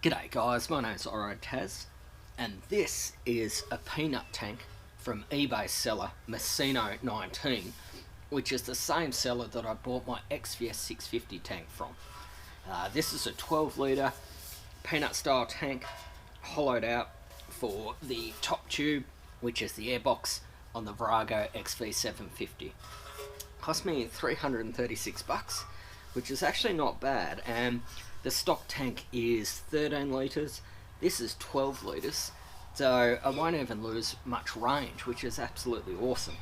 G'day guys, my name's Taz, and this is a peanut tank from eBay seller Masino19, which is the same seller that I bought my XVS650 tank from. This is a 12 litre peanut style tank, hollowed out for the top tube, which is the airbox on the Virago XV750. Cost me 336 bucks, which is actually not bad, and the stock tank is 13 litres, this is 12 litres, so I won't even lose much range, which is absolutely awesome.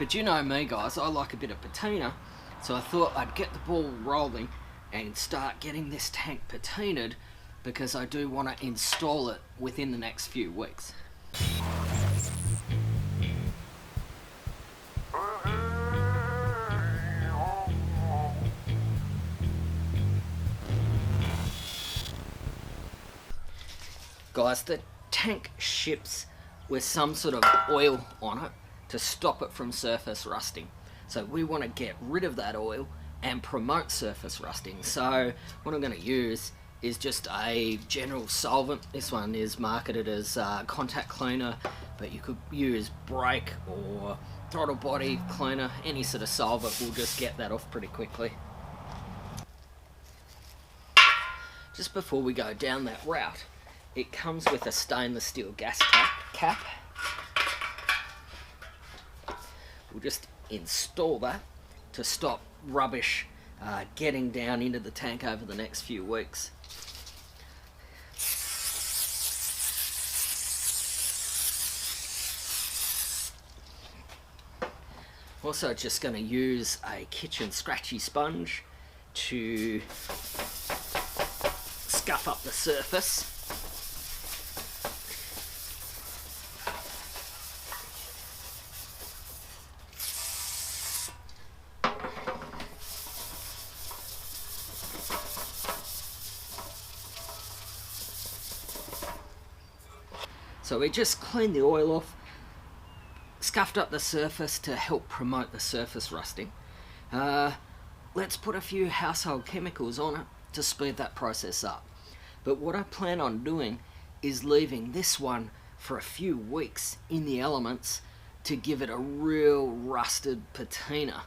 But you know me guys, I like a bit of patina, so I thought I'd get the ball rolling and start getting this tank patinaed, because I do want to install it within the next few weeks. Guys, the tank ships with some sort of oil on it to stop it from surface rusting. So we want to get rid of that oil and promote surface rusting. So what I'm going to use is just a general solvent. This one is marketed as contact cleaner, but you could use brake or throttle body cleaner. Any sort of solvent will just get that off pretty quickly. Just before we go down that route, it comes with a stainless steel gas cap. We'll just install that to stop rubbish getting down into the tank over the next few weeks. Also just going to use a kitchen scratchy sponge to scuff up the surface. So we just cleaned the oil off, scuffed up the surface to help promote the surface rusting. Let's put a few household chemicals on it to speed that process up. But what I plan on doing is leaving this one for a few weeks in the elements to give it a real rusted patina.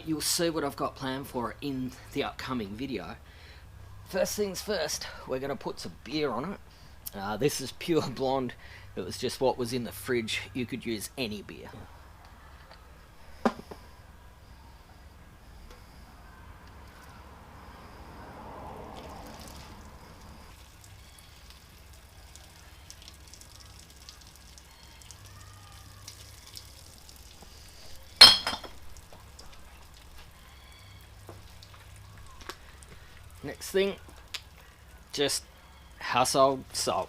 You'll see what I've got planned for it in the upcoming video. First things first, we're going to put some beer on it. This is pure blonde. It was just what was in the fridge. You could use any beer. Next thing, just household salt.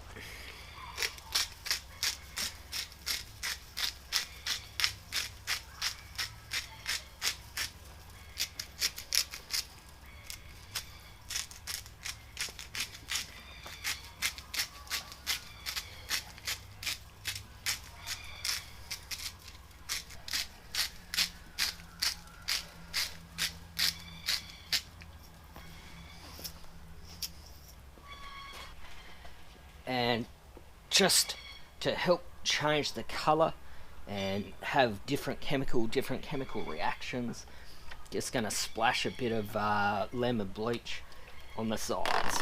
And just to help change the color and have different chemical reactions, just going to splash a bit of lemon bleach on the sides.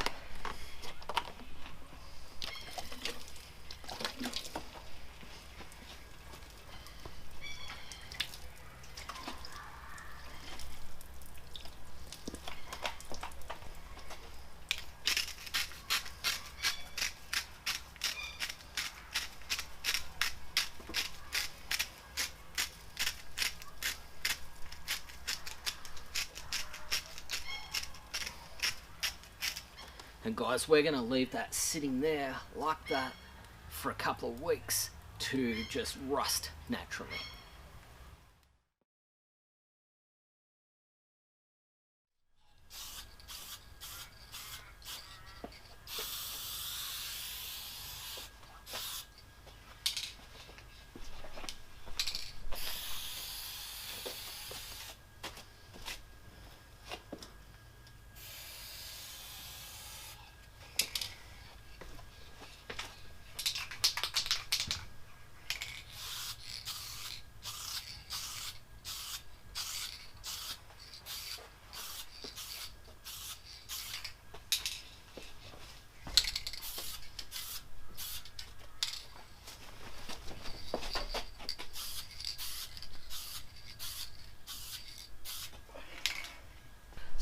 And guys, we're going to leave that sitting there like that for a couple of weeks to just rust naturally.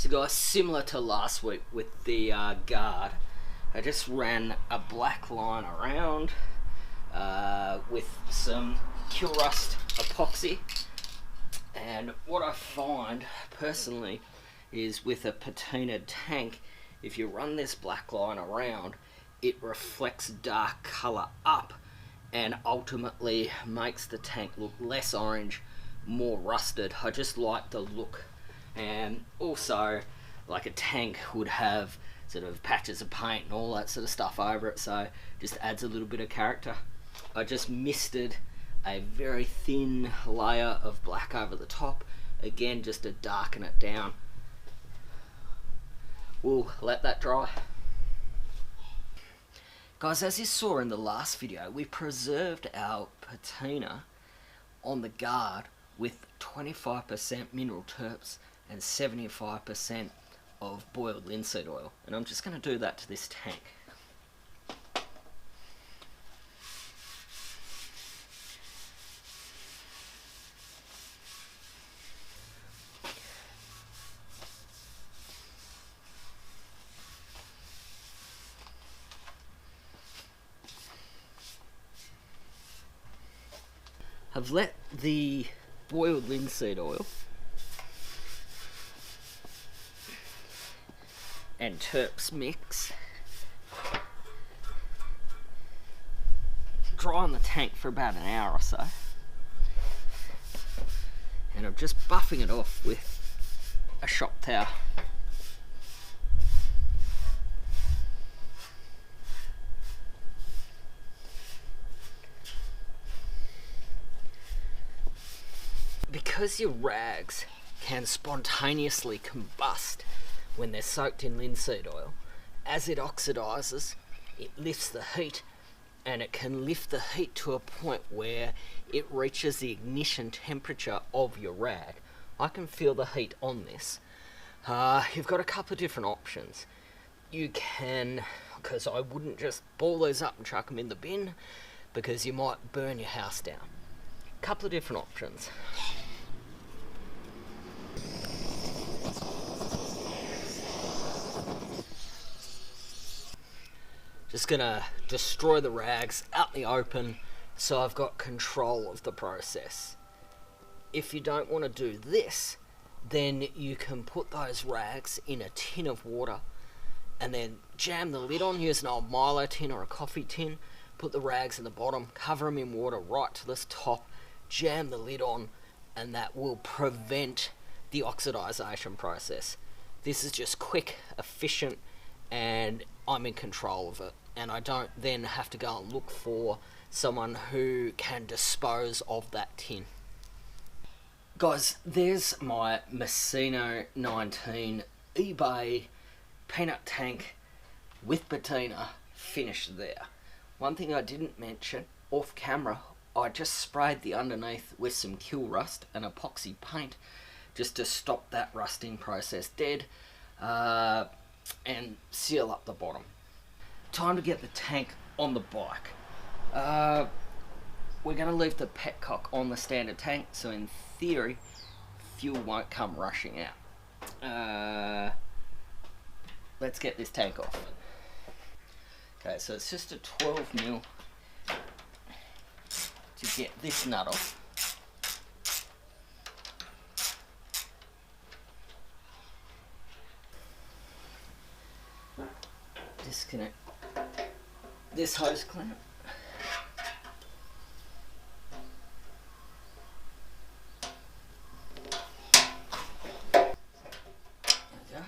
So guys, similar to last week with the guard, I just ran a black line around with some kill rust epoxy, and what I find personally is with a patina tank, if you run this black line around, it reflects dark colour up and ultimately makes the tank look less orange, more rusted. I just like the look, and also like a tank would have sort of patches of paint and all that sort of stuff over it, so just adds a little bit of character. I just misted a very thin layer of black over the top, again just to darken it down. We'll let that dry. Guys, as you saw in the last video, we preserved our patina on the guard with 25% mineral terps and 75% of boiled linseed oil, and I'm just going to do that to this tank. I've let the boiled linseed oil and terps mix dry on the tank for about an hour or so, and I'm just buffing it off with a shop towel. Because your rags can spontaneously combust when they're soaked in linseed oil, as it oxidizes, it lifts the heat, and it can lift the heat to a point where it reaches the ignition temperature of your rag. I can feel the heat on this. You've got a couple of different options. You can, because I wouldn't just ball those up and chuck them in the bin, because you might burn your house down. A couple of different options. Just gonna destroy the rags out in the open so I've got control of the process. If you don't want to do this, then you can put those rags in a tin of water and then jam the lid on, use an old Milo tin or a coffee tin, put the rags in the bottom, cover them in water right to the top, jam the lid on, and that will prevent the oxidization process. This is just quick, efficient, and I'm in control of it, and I don't then have to go and look for someone who can dispose of that tin. Guys, there's my Masino19 eBay peanut tank with patina finished there. One thing I didn't mention off camera, I just sprayed the underneath with some kill rust and epoxy paint just to stop that rusting process dead, and seal up the bottom. Time to get the tank on the bike. We're going to leave the petcock on the standard tank, so in theory fuel won't come rushing out. Let's get this tank off. Okay, so it's just a 12mm to get this nut off. Disconnect this hose clamp. There we go.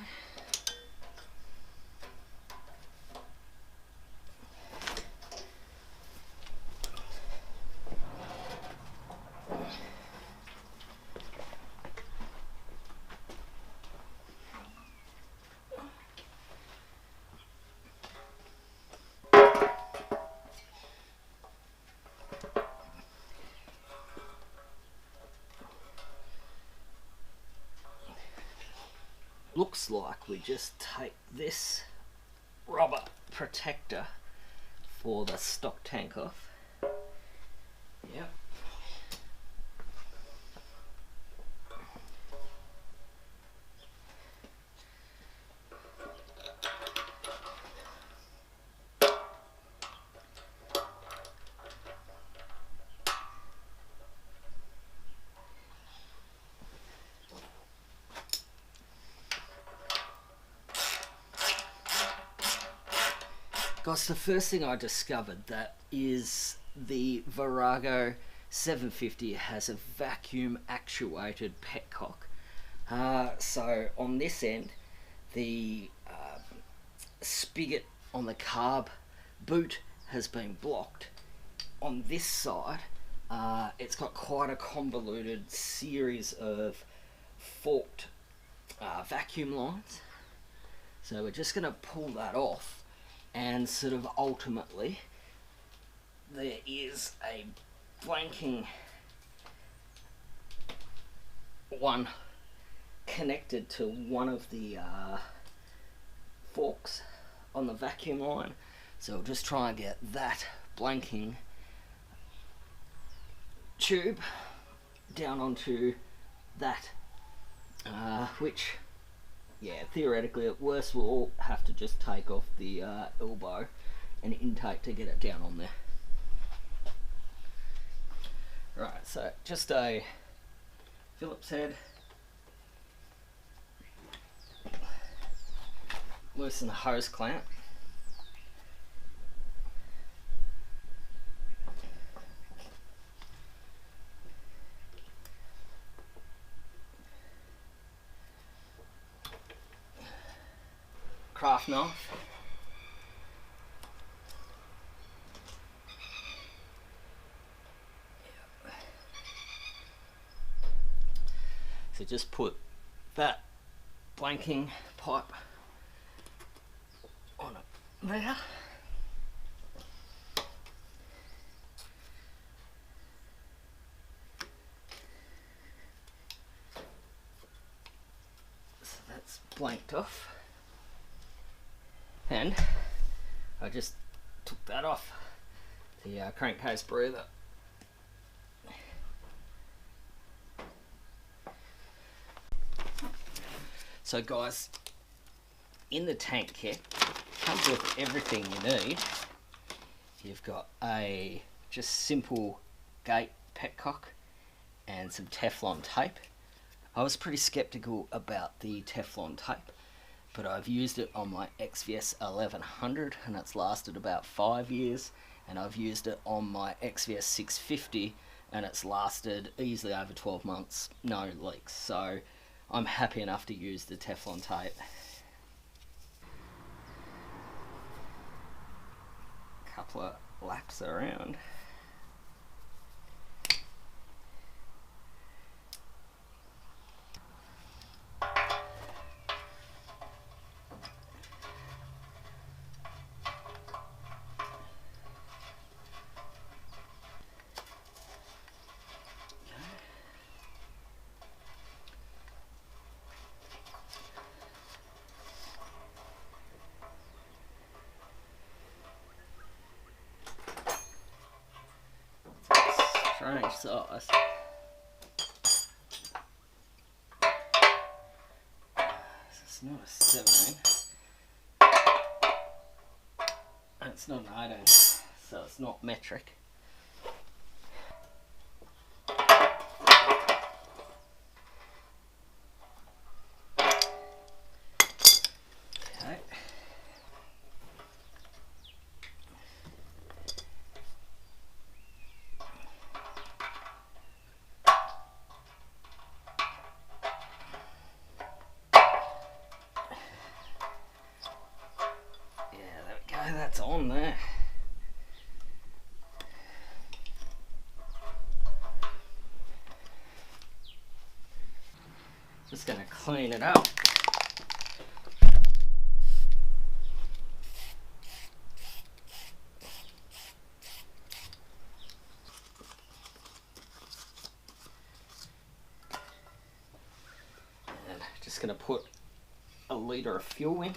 Looks like we just take this rubber protector for the stock tank off. Yep. Guys, the first thing I discovered that is the Virago 750 has a vacuum actuated petcock. So on this end, the spigot on the carb boot has been blocked. On this side, it's got quite a convoluted series of forked vacuum lines. So we're just going to pull that off, and sort of ultimately there is a blanking one connected to one of the forks on the vacuum line. So we'll just try and get that blanking tube down onto that, which, yeah, theoretically at worst we'll have to just take off the elbow and intake to get it down on there. Right, so just a Phillips head, loosen the hose clamp, craft knife, so just put that blanking pipe on it there. So that's blanked off, and I just took that off the crankcase breather. So guys, in the tank kit comes with everything you need. You've got a just simple gate petcock and some Teflon tape. I was pretty skeptical about the Teflon tape, but I've used it on my XVS 1100 and it's lasted about 5 years, and I've used it on my XVS 650 and it's lasted easily over 12 months, no leaks. So I'm happy enough to use the Teflon tape. Couple of laps around. Strange size. It's not a 17. And it's not an 18, so it's not metric. That's on there. Just gonna clean it up. And just gonna put a litre of fuel in.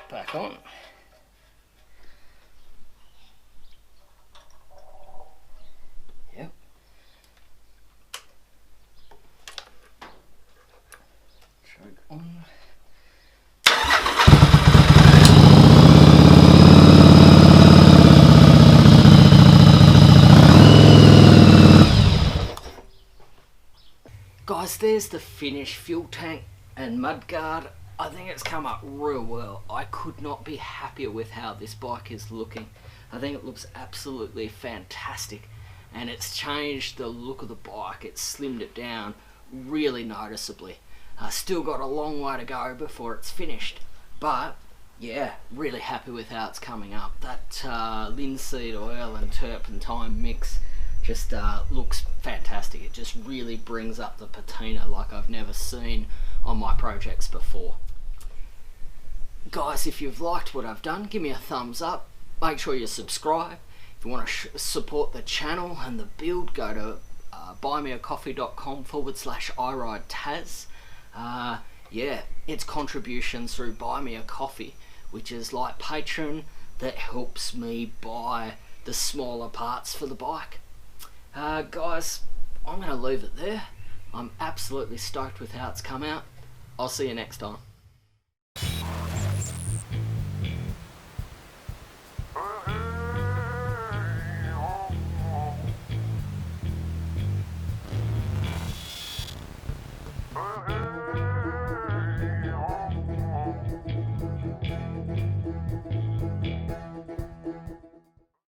Back on. Yep. Choke on. guys, there's the finished fuel tank and mudguard. I think it's come up real well. I could not be happier with how this bike is looking. I think it looks absolutely fantastic, and it's changed the look of the bike. It's slimmed it down really noticeably. Still got a long way to go before it's finished, but yeah, really happy with how it's coming up. That linseed oil and turpentine mix just looks fantastic. It just really brings up the patina like I've never seen on my projects before. Guys, if you've liked what I've done, give me a thumbs up. Make sure you subscribe. If you want to support the channel and the build, go to buymeacoffee.com/iRideTaz. Yeah, it's contributions through Buy Me a Coffee, which is like Patreon, that helps me buy the smaller parts for the bike. Guys, I'm going to leave it there. I'm absolutely stoked with how it's come out. I'll see you next time.